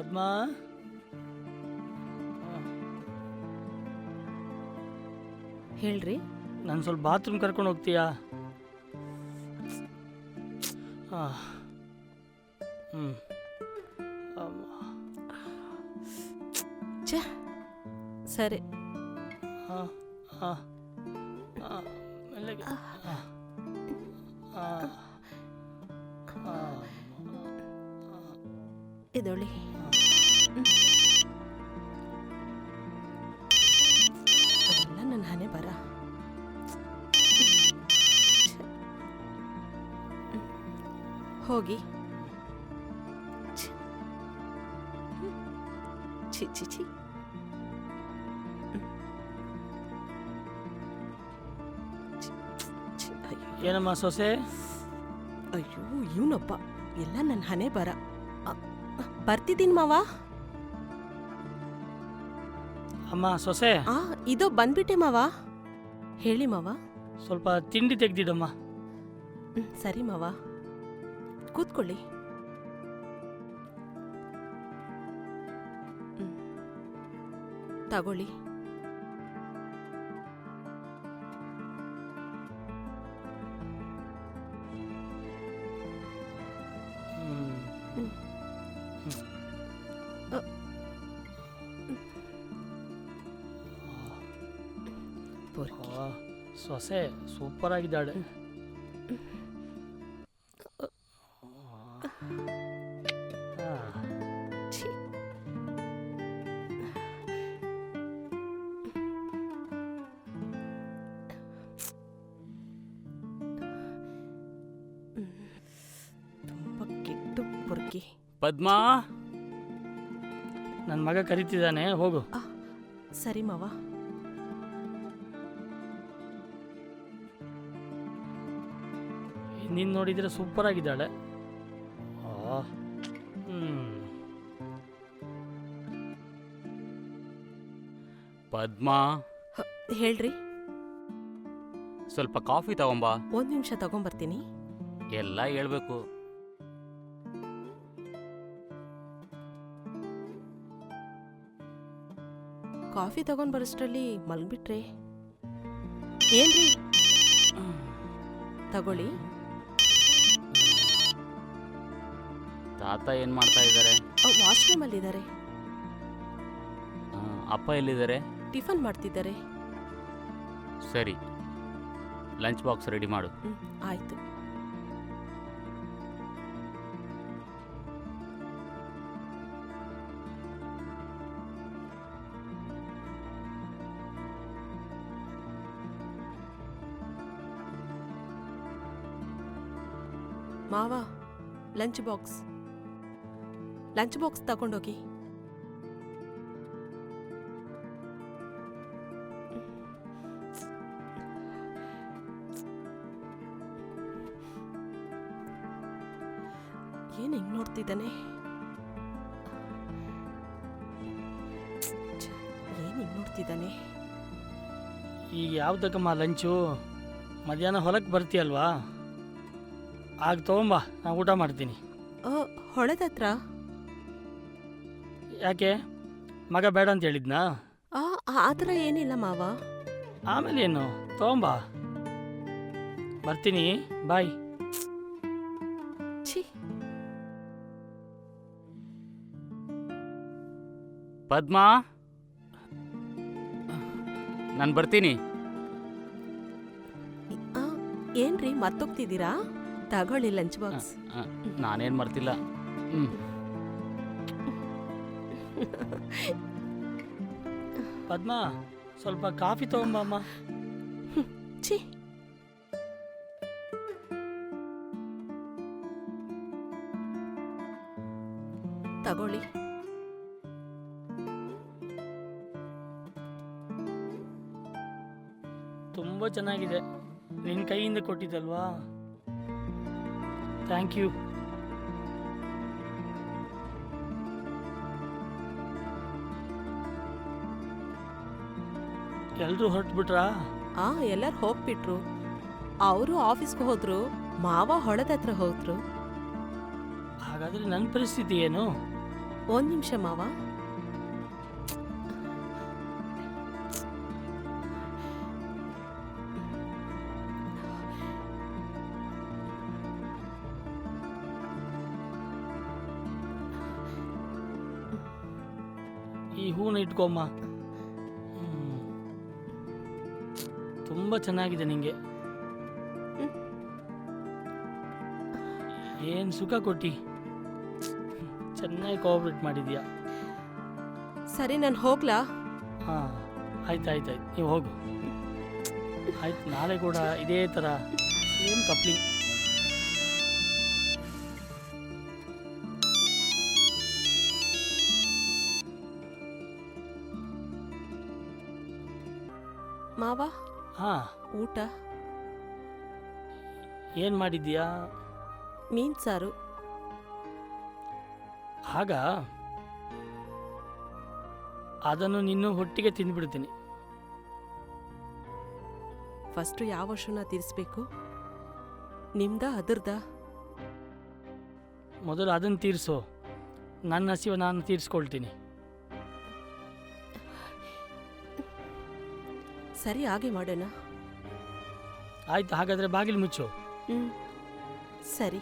ಪದ್ಮಾ, ಹೇಳ್ರಿ. ನಾನು ಸ್ವಲ್ಪ ಬಾತ್ರೂಮ್ ಕರ್ಕೊಂಡು ಹೋಗ್ತೀಯಾ? ಛೇ, ಸರಿ. ಇದೊಳ್ಳಿ. ಅದೆಲ್ಲ ನನ್ನ ಹಣೆ ಬರ. ಹೋಗಿ. ಛಿ ಛಿ ಛಿ. ಏನಮ್ಮ ಸೊಸೆ? ಅಯ್ಯೋ, ಇವನೊಬ್ಬ ಎಲ್ಲ ನನ್ನ ಹಣೆ ಬರ. ಬರ್ತಿದ್ದೀನಿ ಮಾವ. ಅಮ್ಮ ಸೊಸೆ. ಇದೋ ಬಂದ್ಬಿಟ್ಟೆ ಮಾವ. ಹೇಳಿ ಮಾವ. ಸ್ವಲ್ಪ ತಿಂಡಿ ತೆಗ್ದಿಡಮ್ಮ. ಸರಿ ಮಾವ, ಕೂತ್ಕೊಳ್ಳಿ. ತಗೊಳ್ಳಿ. ಸೊಸೆ ಸೂಪರ್ ಆಗಿದ್ದಾಳೆ. ತುಂಬ ಕೆಟ್ಟು ಪೊರ್ಕಿ. ಪದ್ಮಾ, ನನ್ನ ಮಗ ಕರೀತಿದ್ದಾನೆ, ಹೋಗು. ಸರಿ ಮಾವ. ನೀನು ನೋಡಿದರೆ ಸೂಪರ್ ಆಗಿದ್ದಾಳೆ. ಪದ್ಮಾ, ಹೇಳ್ರಿ. ಸ್ವಲ್ಪ ಕಾಫಿ ತಗೊಂಬಾ. ಒಂದು ನಿಮಿಷ ತಗೊಂಬರ್ತೀನಿ. ಎಲ್ಲ ಹೇಳ್ಬೇಕು. ಕಾಫಿ ತಗೊಂಡ್ ಬರೋಷ್ಟ್ರಲ್ಲಿ ಮಲ್ಗ್ಬಿಟ್ರೆ. ಏನ್ರಿ? ತಗೊಳ್ಳಿ. ತಾತ ಏನ್ ಮಾಡ್ತಾ ಇದ್ದಾರೆ? ವಾಶ್ರೂಮ್ ಅಲ್ಲಿದ್ದಾರೆ. ಅಪ್ಪ ಎಲ್ಲಿದ್ದಾರೆ? ಟಿಫನ್ ಮಾಡ್ತಿದ್ದಾರೆ. ಸರಿ, ಲಂಚ್ ಬಾಕ್ಸ್ ರೆಡಿ ಮಾಡು. ಆಯ್ತು. ಮಾವ, ಲಂಚ್ ಬಾಕ್ಸ್ ತಗೊಂಡೋಗಿ. ಏನ್ ಹಿಂಗ್ ನೋಡ್ತಿದ್ದಾನೆ? ಈಗ ಯಾವ್ದಕ್ಕಮ್ಮ ಲಂಚು? ಮಧ್ಯಾಹ್ನ ಹೊಲಕ್ಕೆ ಬರ್ತೀಯಲ್ವಾ, ಆಗ ತಗೊಂಬ, ನಾನು ಊಟ ಮಾಡ್ತೀನಿ. ಹೊಳೆದತ್ರ? ಯಾಕೆ, ಮಗ ಬೇಡ ಅಂತ ಹೇಳಿದ್ನಾ? ಆ ಥರ ಏನಿಲ್ಲ ಮಾವ. ಆಮೇಲೆ ಏನು, ತಗೊಂಬ. ಬರ್ತೀನಿ, ಬಾಯ್. ಛೀ. ಪದ್ಮಾ, ನಾನು ಬರ್ತೀನಿ. ಏನ್ರಿ ಮರ್ತೋಗ್ತಿದ್ದೀರಾ? ತಗೊಳ್ಳಿ ಲಂಚ್ ಬಾಕ್ಸ್. ನಾನೇನು ಮರ್ತಿಲ್ಲ. ಪದ್ಮಾ, ಸ್ವಲ್ಪ ಕಾಫಿ ತಗೊಂಬಮ್ಮ. ಛೀ. ತಗೊಳ್ಳಿ. ತುಂಬ ಚೆನ್ನಾಗಿದೆ, ನಿನ್ನ ಕೈಯಿಂದ ಕೊಟ್ಟಿದ್ದಲ್ವಾ? Thank you. ಎಲ್ಲರೂ ಹೊರಟ್ಬಿಟ್ರಾ? ಎಲ್ಲರೂ ಹೋಗ್ಬಿಟ್ರು. ಅವರು ಆಫೀಸ್ಗೆ ಹೋದ್ರು, ಮಾವ ಹೊಳೆದ ಹತ್ರ ಹೋದ್ರು. ಹಾಗಾದ್ರೆ ನನ್ನ ಪರಿಸ್ಥಿತಿ ಏನು? ಒಂದ್ ನಿಮಿಷ ಮಾವ. ಈ ಹೂನ ಇಟ್ಕೊಮ್ಮ. ತುಂಬ ಚೆನ್ನಾಗಿದೆ ನಿಂಗೆ. ಏನು ಸುಖ ಕೊಟ್ಟಿ. ಚೆನ್ನಾಗಿ ಕೋಆಪ್ರೇಟ್ ಮಾಡಿದ್ಯಾ. ಸರಿ, ನಾನು ಹೋಗ್ಲಾ? ಹಾಂ, ಆಯ್ತು ನೀವು ಹೋಗು. ಆಯ್ತು, ನಾಳೆ ಕೂಡ ಇದೇ ಥರ ಸೇಮ್ ಕಪ್ಲಿಂಗ್. ಮಾವ, ಹಾಂ, ಊಟ? ಏನು ಮಾಡಿದ್ಯಾ? ಮೀನ್ ಸಾರು. ಆಗ ಅದನ್ನು ನಿನ್ನೂ ಹೊಟ್ಟಿಗೆ ತಿಂದ್ಬಿಡ್ತೀನಿ. ಫಸ್ಟು ಯಾವ ವರ್ಷನ ತೀರಿಸ್ಬೇಕು? ನಿಮ್ದ ಅದರ್ದ? ಮೊದಲು ಅದನ್ನು ತೀರಿಸು, ನನ್ನ ಹಸಿವು ನಾನು ತೀರಿಸ್ಕೊಳ್ತೀನಿ. ಸರಿ, ಹಾಗೆ ಮಾಡೋಣ. ಆಯ್ತು, ಹಾಗಾದರೆ ಬಾಗಿಲು ಮುಚ್ಚು. ಸರಿ.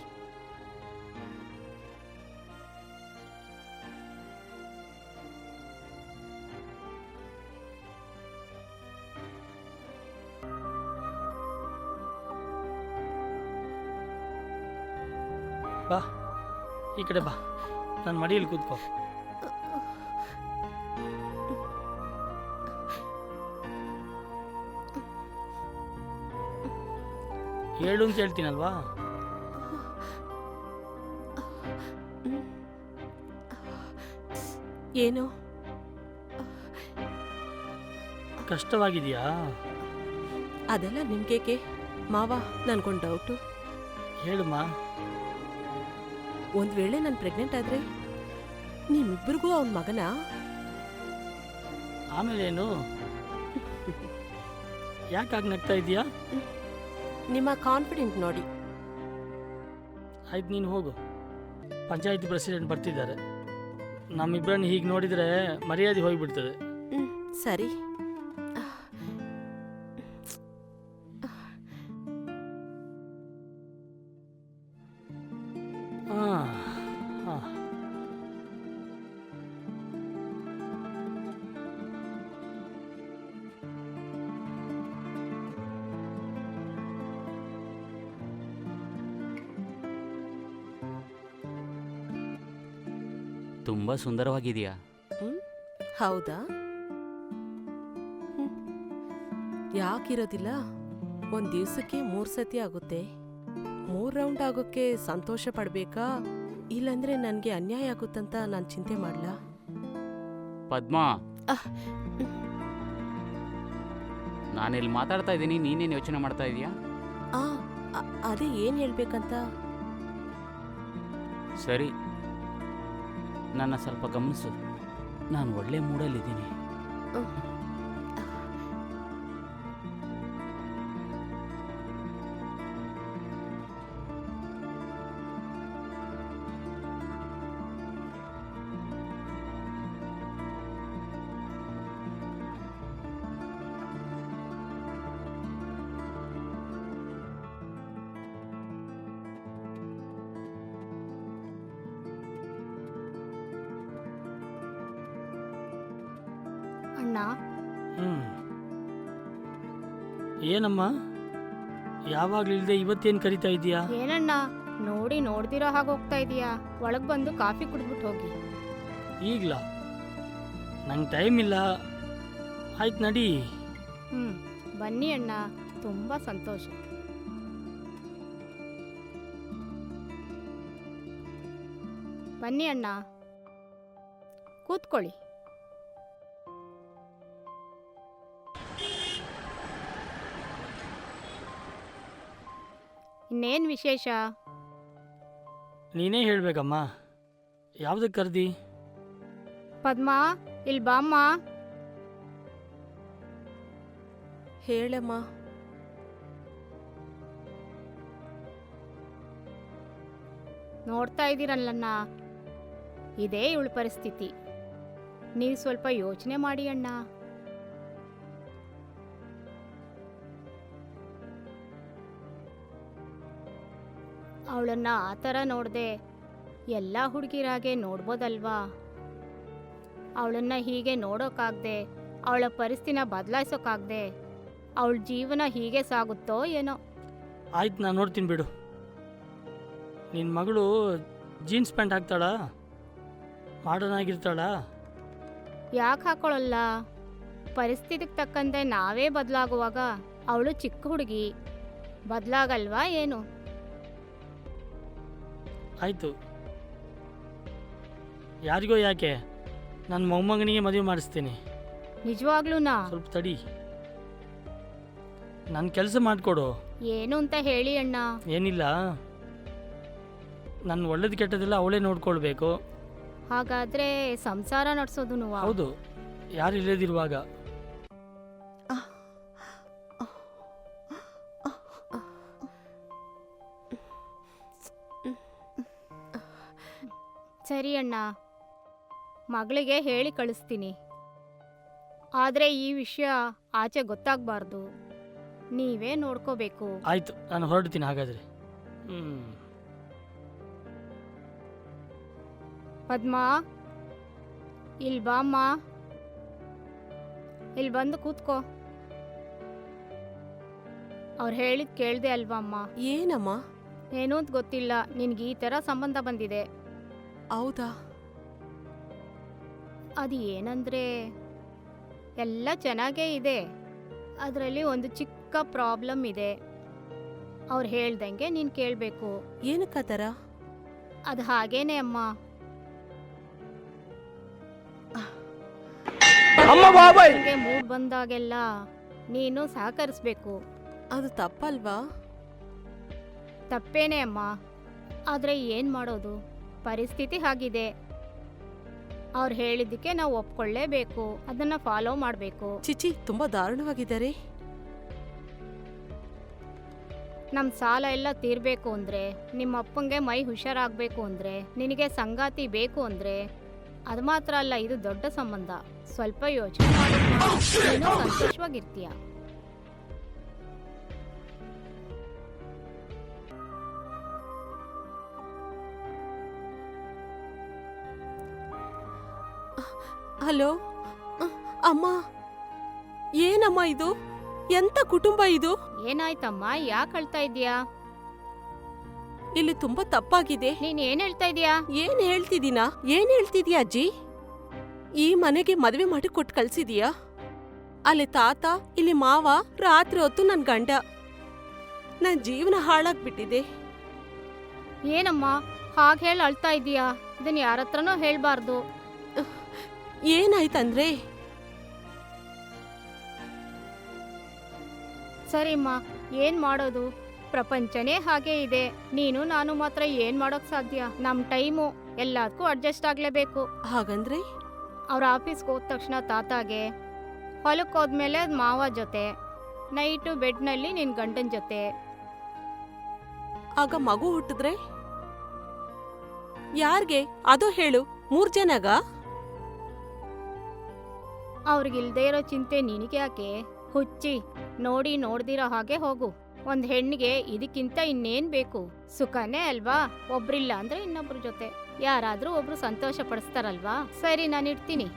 ಬಾ, ಈ ಕಡೆ ಬಾ, ನನ್ನ ಮಡಿಯಲ್ಲಿ ಕೂತ್ಕೋ. ಹೇಳು ಅಂತ ಹೇಳ್ತೀನಲ್ವಾ. ಏನು ಕಷ್ಟವಾಗಿದೆಯಾ? ಅದೆಲ್ಲ ನಿಮ್ಗೇಕೆ ಮಾವ? ನನ್ಗೊಂದು ಡೌಟು. ಹೇಳಮ್ಮ. ಒಂದ್ ವೇಳೆ ನಾನು ಪ್ರೆಗ್ನೆಂಟ್ ಆದ್ರೆ ನಿಮ್ಮಿಬ್ಬರಿಗೂ ಅವನ ಮಗನ? ಆಮೇಲೇನು? ಯಾಕಾಗಿ ನಗ್ತಾ ಇದೆಯಾ? ನಿಮ್ಮ ಕಾನ್ಫಿಡೆಂಟ್ ನೋಡಿ. ಆಯ್ತು, ನೀನು ಹೋಗು. ಪಂಚಾಯತಿ ಪ್ರೆಸಿಡೆಂಟ್ ಬರ್ತಿದ್ದಾರೆ. ನಮ್ಮಿಬ್ಬರನ್ನು ಹೀಗೆ ನೋಡಿದರೆ ಮರ್ಯಾದೆ ಹೋಗಿಬಿಡ್ತದೆ. ಸರಿ. ತುಂಬ ಸುಂದರವಾಗಿದೆಯಾ? ಹೌದಾ? ಯಾಕಿರೋದಿಲ್ಲ? ಒಂದ್ ದಿವ್ಸಕ್ಕೆ 3 ಸತಿ ಆಗುತ್ತೆ. 3 ರೌಂಡ್ ಆಗೋಕ್ಕೆ ಸಂತೋಷ ಪಡ್ಬೇಕಾ, ಇಲ್ಲಾಂದ್ರೆ ನನ್ಗೆ ಅನ್ಯಾಯ ಆಗುತ್ತಂತ ನಾನು ಚಿಂತೆ ಮಾಡ್ಲಾ? ಪದ್ಮಾ, ನಾನಿಲ್ಲಿ ಮಾತಾಡ್ತಾ ಇದ್ದೀನಿ, ನೀನೇನು ಯೋಚನೆ ಮಾಡ್ತಾ ಇದೀಯಾ? ಅದೇ ಏನ್ ಹೇಳ್ಬೇಕಂತ. ಸರಿ, ನನ್ನ ಸ್ವಲ್ಪ ಗಮನಿಸು. ನಾನು ಒಳ್ಳೆ ಮೂಡಲ್ಲಿದ್ದೀನಿ. ಅಣ್ಣ. ಏನಮ್ಮ, ಯಾವಾಗ್ಲೂ ಇಲ್ಲದೆ ಇವತ್ತೇನು ಕರಿತಾ ಇದೀಯಾ? ಏನಣ್ಣ, ನೋಡ್ದಿರೋ ಹಾಗೆ ಹೋಗ್ತಾ ಇದೀಯಾ? ಒಳಗೆ ಬಂದು ಕಾಫಿ ಕುಡಿದ್ಬಿಟ್ಟು ಹೋಗಿ. ಈಗ್ಲಾ? ನಂಗೆ ಟೈಮ್ ಇಲ್ಲ. ಆಯ್ತು, ನಡಿ. ಬನ್ನಿ ಅಣ್ಣ, ತುಂಬ ಸಂತೋಷ. ಬನ್ನಿ ಅಣ್ಣ, ಕೂತ್ಕೊಳ್ಳಿ. ಇನ್ನೇನು ವಿಶೇಷ? ನೀನೇ ಹೇಳ್ಬೇಕಮ್ಮ. ಯಾವುದಕ್ಕೆ ಕರ್ದಿ? ಪದ್ಮಾ, ಇಲ್ಲಿ ಬಾಮ್ಮ. ಹೇಳಮ್ಮ. ನೋಡ್ತಾ ಇದ್ದೀರಲ್ಲಣ್ಣ, ಇದೇ ಇವಳ ಪರಿಸ್ಥಿತಿ. ನೀವು ಸ್ವಲ್ಪ ಯೋಚನೆ ಮಾಡಿ ಅಣ್ಣ. ಅವಳನ್ನ ಆ ಥರ ನೋಡದೆ ಎಲ್ಲ ಹುಡುಗಿರಾಗೆ ನೋಡ್ಬೋದಲ್ವಾ? ಅವಳನ್ನ ಹೀಗೆ ನೋಡೋಕ್ಕಾಗದೆ, ಅವಳ ಪರಿಸ್ಥಿತಿನ ಬದಲಾಯಿಸೋಕ್ಕಾಗದೆ ಅವಳ ಜೀವನ ಹೀಗೆ ಸಾಗುತ್ತೋ ಏನೋ. ಆಯ್ತು, ನಾನು ನೋಡ್ತೀನಿ ಬಿಡು. ನಿನ್ನ ಮಗಳು ಜೀನ್ಸ್ ಪ್ಯಾಂಟ್ ಹಾಕ್ತಾಳಾ? ಮಾಡರ್ನ್ ಆಗಿರ್ತಾಳಾ? ಯಾಕೆ ಹಾಕೊಳ್ಳಲ್ಲ? ಪರಿಸ್ಥಿತಿಗೆ ತಕ್ಕಂತೆ ನಾವೇ ಬದಲಾಗುವಾಗ ಅವಳು ಚಿಕ್ಕ ಹುಡುಗಿ, ಬದಲಾಗಲ್ವಾ ಏನು? ಆಯಿತು, ಯಾರಿಗೋ ಯಾಕೆ, ನನ್ನ ಮೊಮ್ಮಗನಿಗೆ ಮದುವೆ ಮಾಡಿಸ್ತೀನಿ. ನಿಜವಾಗ್ಲೂನಾ? ಸ್ವಲ್ಪ ತಡಿ, ನನ್ನ ಕೆಲಸ ಮಾಡಿಕೊಡು. ಏನು ಅಂತ ಹೇಳಿ ಅಣ್ಣ. ಏನಿಲ್ಲ, ನನ್ನ ಒಳ್ಳೇದು ಕೆಟ್ಟದೆಲ್ಲ ಅವಳೇ ನೋಡ್ಕೊಳ್ಬೇಕು. ಹಾಗಾದ್ರೆ ಸಂಸಾರ ನಡೆಸೋದು ಹೌದು, ಯಾರು ಇಲ್ಲದಿರುವಾಗ. ಸರಿ ಅಣ್ಣ, ಮಗಳಿಗೆ ಹೇಳಿ ಕಳಿಸ್ತೀನಿ. ಆದರೆ ಈ ವಿಷಯ ಆಚೆ ಗೊತ್ತಾಗಬಾರ್ದು. ನೀವೇ ನೋಡ್ಕೋಬೇಕು. ಆಯಿತು, ನಾನು ಹೊರಡ್ತೀನಿ ಹಾಗಾದರೆ. ಪದ್ಮಾ, ಇಲ್ಲಿ ಬಾಮ್ಮ. ಇಲ್ಲಿ ಬಂದು ಕೂತ್ಕೋ. ಅವ್ರು ಹೇಳಿದ್ ಕೇಳ್ದೆ ಅಲ್ವಾ ಅಮ್ಮ? ಏನಮ್ಮ? ಏನು ಅಂತ ಗೊತ್ತಿಲ್ಲ, ನಿನ್ಗೆ ಈ ಥರ ಸಂಬಂಧ ಬಂದಿದೆ. ಹೌದಾ? ಅದು ಏನಂದ್ರೆ ಎಲ್ಲ ಚೆನ್ನಾಗೇ ಇದೆ, ಅದರಲ್ಲಿ ಒಂದು ಚಿಕ್ಕ ಪ್ರಾಬ್ಲಮ್ ಇದೆ. ಅವ್ರು ಹೇಳ್ದಂಗೆ ನೀನು ಕೇಳಬೇಕು. ಏನಕ್ಕ ಥರ? ಅದು ಹಾಗೇನೆ ಅಮ್ಮ. ನಿನ್ಗೆ ಮೂಡ್ ಬಂದಾಗೆಲ್ಲ ನೀನು ಸಹಕರಿಸ್ಬೇಕು. ಅದು ತಪ್ಪಲ್ವಾ? ತಪ್ಪೇನೆ ಅಮ್ಮ, ಆದರೆ ಏನು ಮಾಡೋದು, ಪರಿಸ್ಥಿತಿ ಹಾಗಿದೆ. ಅವ್ರು ಹೇಳಿದ್ದಕ್ಕೆ ನಾವು ಒಪ್ಕೊಳ್ಳೇಬೇಕು, ಅದನ್ನ ಫಾಲೋ ಮಾಡಬೇಕು. ಚಿಚಿ, ತುಂಬಾ ದಾರುಣವಾಗಿದ್ದಾರೆ. ನಮ್ಮ ಸಾಲ ಎಲ್ಲ ತೀರ್ಬೇಕು ಅಂದರೆ, ನಿಮ್ಮ ಅಪ್ಪಂಗೆ ಮೈ ಹುಷಾರಾಗಬೇಕು ಅಂದರೆ, ನಿನಗೆ ಸಂಗಾತಿ ಬೇಕು ಅಂದರೆ, ಅದು ಮಾತ್ರ ಅಲ್ಲ, ಇದು ದೊಡ್ಡ ಸಂಬಂಧ. ಸ್ವಲ್ಪ ಯೋಚನೆ ಮಾಡಿ, ನೀನು ಸಂತೋಷವಾಗಿರ್ತೀಯ. ಹಲೋ ಅಮ್ಮ, ಏನಮ್ಮ ಇದು? ಎಂತ ಕುಟುಂಬ ಇದು? ಏನಾಯ್ತಮ್ಮ, ಯಾಕೆ ಅಳ್ತಾ ಇದೀಯಾ? ಇಲ್ಲಿ ತುಂಬಾ ತಪ್ಪಾಗಿದೆ. ನೀನ್ ಏನ್ ಹೇಳ್ತಾ ಇದೀಯಾ? ಏನ್ ಹೇಳ್ತಿದ್ಯಾ ಅಜ್ಜಿ? ಈ ಮನೆಗೆ ಮದುವೆ ಮಾಡಿ ಕೊಟ್ಟು ಕಳ್ಸಿದೀಯಾ? ಅಲ್ಲಿ ತಾತ, ಇಲ್ಲಿ ಮಾವ, ರಾತ್ರಿ ಹೊತ್ತು ನನ್ ಗಂಡ. ನನ್ ಜೀವನ ಹಾಳಾಗ್ಬಿಟ್ಟಿದೆ. ಏನಮ್ಮ ಹಾಗೆ ಹೇಳಿ ಅಳ್ತಾ ಇದೀಯಾ? ಇದನ್ನ ಯಾರ ಹತ್ರನೂ ಹೇಳ್ಬಾರ್ದು. ಏನಾಯ್ತಂದ್ರೆ? ಸರಿಮ್ಮ, ಏನ್ ಮಾಡೋದು, ಪ್ರಪಂಚನೇ ಹಾಗೆ ಇದೆ. ನೀನು ನಾನು ಮಾತ್ರ ಏನ್ ಮಾಡೋಕ್ ಸಾಧ್ಯ? ನಮ್ ಟೈಮು ಎಲ್ಲದಕ್ಕೂ ಅಡ್ಜಸ್ಟ್ ಆಗ್ಲೇಬೇಕು. ಹಾಗಂದ್ರೆ? ಅವ್ರ ಆಫೀಸ್ಗೆ ಹೋದ ತಕ್ಷಣ ತಾತಾಗೆ, ಹೊಲಕ್ಕೆ ಹೋದ್ಮೇಲೆ ಮಾವ ಜೊತೆ, ನೈಟು ಬೆಡ್ನಲ್ಲಿ ನಿನ್ ಗಂಡನ ಜೊತೆ. ಆಗ ಮಗು ಹುಟ್ಟಿದ್ರೆ ಯಾರ್ಗೆ? ಅದು ಹೇಳು. 3 ಜನಗ? ಅವ್ರಿಗಿಲ್ದೇ ಇರೋ ಚಿಂತೆ ನಿನಗೆ ಯಾಕೆ? ಹುಚ್ಚಿ, ನೋಡ್ದಿರೋ ಹಾಗೆ ಹೋಗು. ಒಂದ್ ಹೆಣ್ಣಿಗೆ ಇದಕ್ಕಿಂತ ಇನ್ನೇನ್ ಬೇಕು? ಸುಖನೇ ಅಲ್ವಾ? ಒಬ್ರಿಲ್ಲ ಅಂದ್ರೆ ಇನ್ನೊಬ್ರ ಜೊತೆ ಯಾರಾದ್ರೂ ಒಬ್ರು ಸಂತೋಷ ಪಡಿಸ್ತಾರಲ್ವಾ? ಸರಿ, ನಾನು ಇಡ್ತೀನಿ.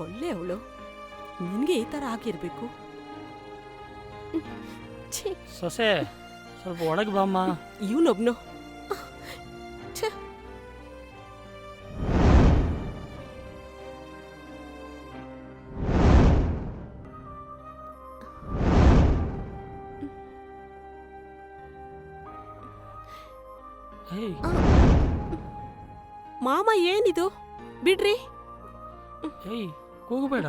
ಒಳ್ಳೆ ಅವಳು, ನಿನ್ಗೆ ಈ ತರ ಆಗಿರ್ಬೇಕು. ಸೊಸೆ, ಸ್ವಲ್ಪ ಒಳಗೆ ಬಾಮ್ಮ. ಇವನೊಬ್ನು. ಮಾಮ, ಏನಿದು? ಬಿಡ್ರಿ. ಏಯ್, ಕೂಗಬೇಡ,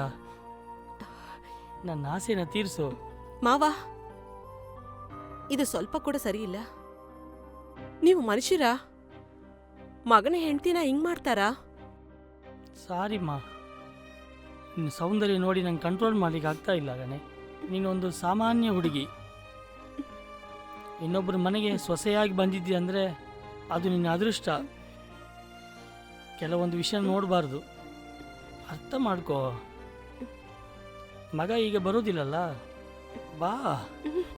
ನನ್ನ ಆಸೆನ ತೀರ್ಸು. ಮಾವ, ಇದು ಸ್ವಲ್ಪ ಕೂಡ ಸರಿ ಇಲ್ಲ. ನೀವು ಮನುಷ್ಯರಾ? ಮಗನ ಹೆಂಡ್ತಿನ ಹಿಂಗ್ ಮಾಡ್ತಾರಾ? ಸಾರಿಮ್ಮ, ನಿನ್ನ ಸೌಂದರ್ಯ ನೋಡಿ ನಂಗೆ ಕಂಟ್ರೋಲ್ ಮಾಡ್ಲಿಕ್ಕೆ ಆಗ್ತಾ ಇಲ್ಲ ಗಣೆ. ನೀನೊಂದು ಸಾಮಾನ್ಯ ಹುಡುಗಿ, ಇನ್ನೊಬ್ಬರ ಮನೆಗೆ ಸೊಸೆಯಾಗಿ ಬಂದಿದ್ದೀಯ ಅಂದರೆ ಅದು ನಿನ್ನ ಅದೃಷ್ಟ. ಕೆಲವೊಂದು ವಿಷಯ ನೋಡಬಾರ್ದು. ಅರ್ಥ ಮಾಡ್ಕೋ. ಮಗ ಈಗ ಬರೋದಿಲ್ಲಲ್ಲ, ಬಾ.